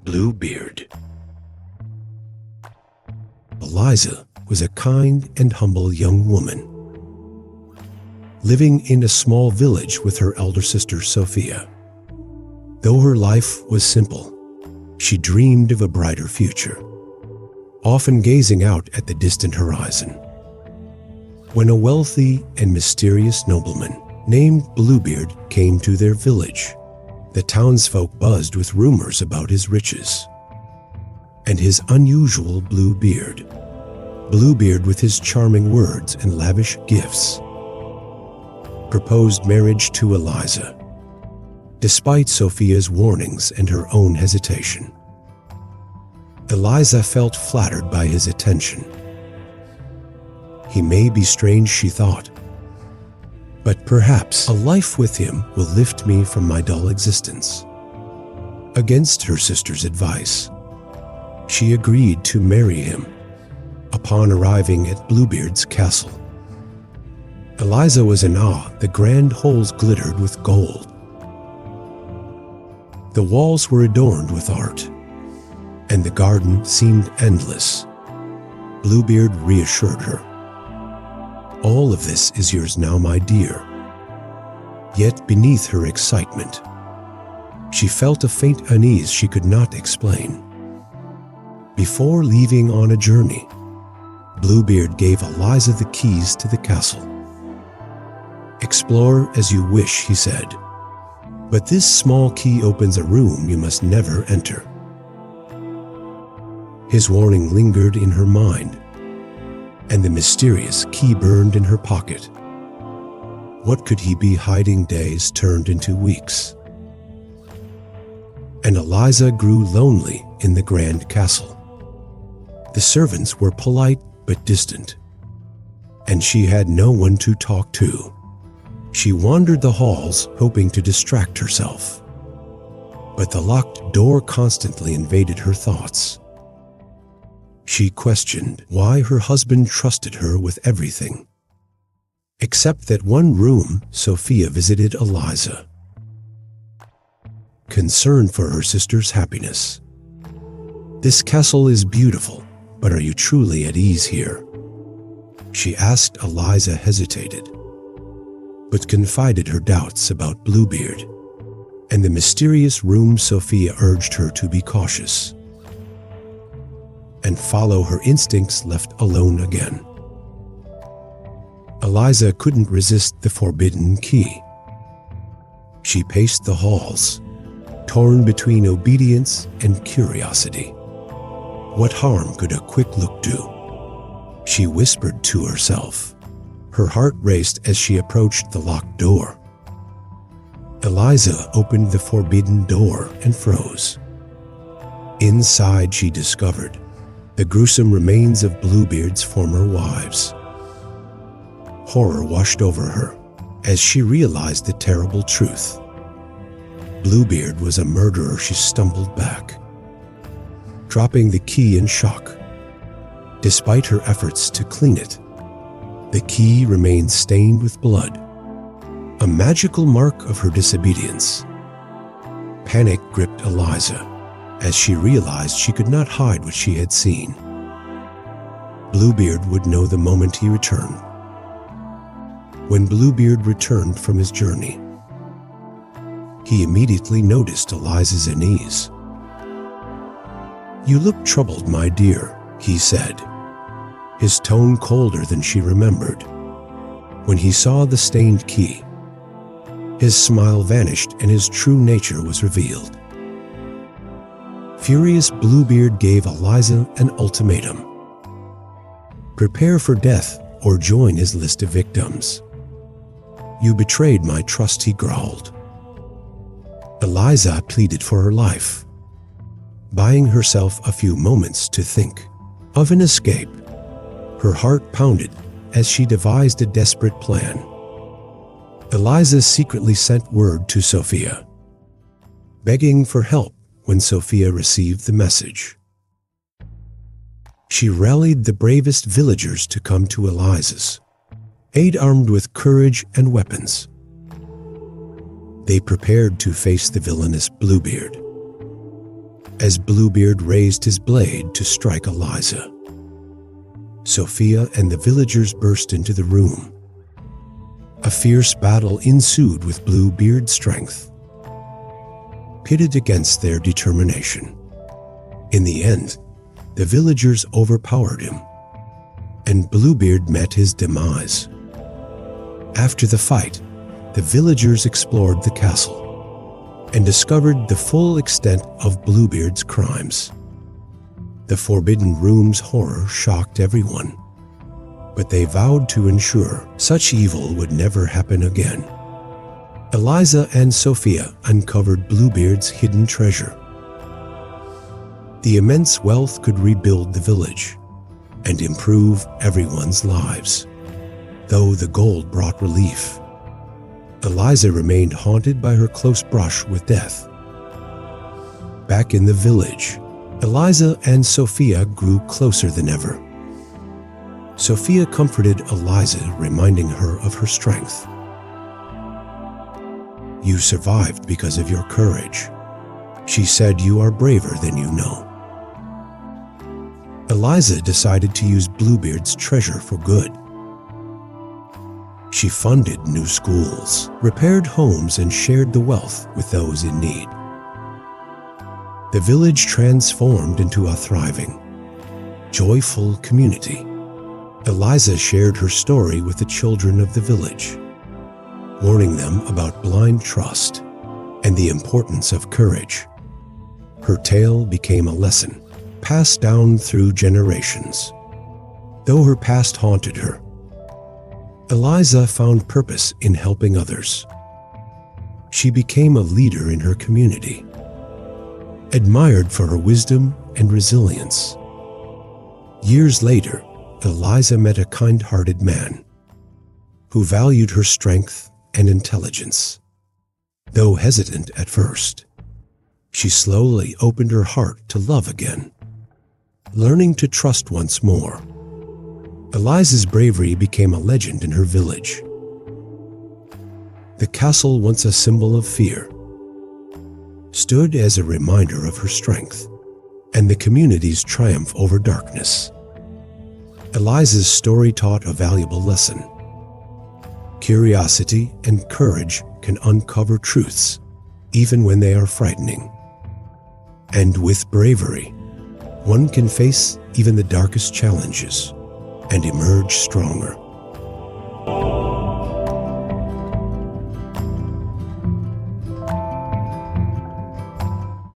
Bluebeard. Eliza was a kind and humble young woman, living in a small village with her elder sister Sophia. Though her life was simple, she dreamed of a brighter future, often gazing out at the distant horizon. When a wealthy and mysterious nobleman named Bluebeard came to their village, the townsfolk buzzed with rumors about his riches and his unusual blue beard. Bluebeard, with his charming words and lavish gifts, proposed marriage to Eliza, despite Sophia's warnings and her own hesitation. Eliza felt flattered by his attention. He may be strange, she thought, but perhaps a life with him will lift me from my dull existence. Against her sister's advice, she agreed to marry him. Upon arriving at Bluebeard's castle, Eliza was in awe. The grand halls glittered with gold. The walls were adorned with art, and the garden seemed endless. Bluebeard reassured her. "All of this is yours now, my dear." Yet beneath her excitement, she felt a faint unease she could not explain. Before leaving on a journey, Bluebeard gave Eliza the keys to the castle. "Explore as you wish," he said, "but this small key opens a room you must never enter." His warning lingered in her mind, and the mysterious key burned in her pocket. What could he be hiding? Days turned into weeks, and Eliza grew lonely in the grand castle. The servants were polite but distant, and she had no one to talk to. She wandered the halls, hoping to distract herself, but the locked door constantly invaded her thoughts. She questioned why her husband trusted her with everything, except that one room Sophia visited Eliza, concerned for her sister's happiness. "This castle is beautiful, but are you truly at ease here?" she asked. Eliza hesitated, but confided her doubts about Bluebeard and the mysterious room. Sophia urged her to be cautious and follow her instincts. Left alone again, Eliza couldn't resist the forbidden key. She paced the halls, torn between obedience and curiosity. What harm could a quick look do? She whispered to herself. Her heart raced as she approached the locked door. Eliza opened the forbidden door and froze. Inside, she discovered the gruesome remains of Bluebeard's former wives. Horror washed over her as she realized the terrible truth. Bluebeard was a murderer. She stumbled back, dropping the key in shock. Despite her efforts to clean it, the key remained stained with blood, a magical mark of her disobedience. Panic gripped Eliza as she realized she could not hide what she had seen. Bluebeard would know the moment he returned. When Bluebeard returned from his journey, he immediately noticed Eliza's unease. "You look troubled, my dear," he said, his tone colder than she remembered. When he saw the stained key, his smile vanished and his true nature was revealed. Furious, Bluebeard gave Eliza an ultimatum: prepare for death or join his list of victims. "You betrayed my trust," he growled. Eliza pleaded for her life, buying herself a few moments to think of an escape. Her heart pounded as she devised a desperate plan. Eliza secretly sent word to Sophia, begging for help. When Sophia received the message, she rallied the bravest villagers to come to Eliza's aid, armed with courage and weapons. They prepared to face the villainous Bluebeard. as Bluebeard raised his blade to strike Eliza. Sophia and the villagers burst into the room. A fierce battle ensued with Bluebeard's strength, pitted against their determination. In the end, the villagers overpowered him, and Bluebeard met his demise. After the fight, the villagers explored the castle and discovered the full extent of Bluebeard's crimes. The Forbidden Room's horror shocked everyone, but they vowed to ensure such evil would never happen again. Eliza and Sophia uncovered Bluebeard's hidden treasure. The immense wealth could rebuild the village and improve everyone's lives. Though the gold brought relief, Eliza remained haunted by her close brush with death. Back in the village, Eliza and Sophia grew closer than ever. Sophia comforted Eliza, reminding her of her strength. "You survived because of your courage," she said. "You are braver than you know." Eliza decided to use Bluebeard's treasure for good. She funded new schools, repaired homes, and shared the wealth with those in need. The village transformed into a thriving, joyful community. Eliza shared her story with the children of the village, warning them about blind trust and the importance of courage. Her tale became a lesson passed down through generations. Though her past haunted her, Eliza found purpose in helping others. She became a leader in her community, admired for her wisdom and resilience. Years later, Eliza met a kind-hearted man who valued her strength and intelligence. Though hesitant at first, she slowly opened her heart to love again, learning to trust once more. Eliza's bravery became a legend in her village. The castle, once a symbol of fear, stood as a reminder of her strength and the community's triumph over darkness. Eliza's story taught a valuable lesson. Curiosity and courage can uncover truths, even when they are frightening. And with bravery, one can face even the darkest challenges and emerge stronger.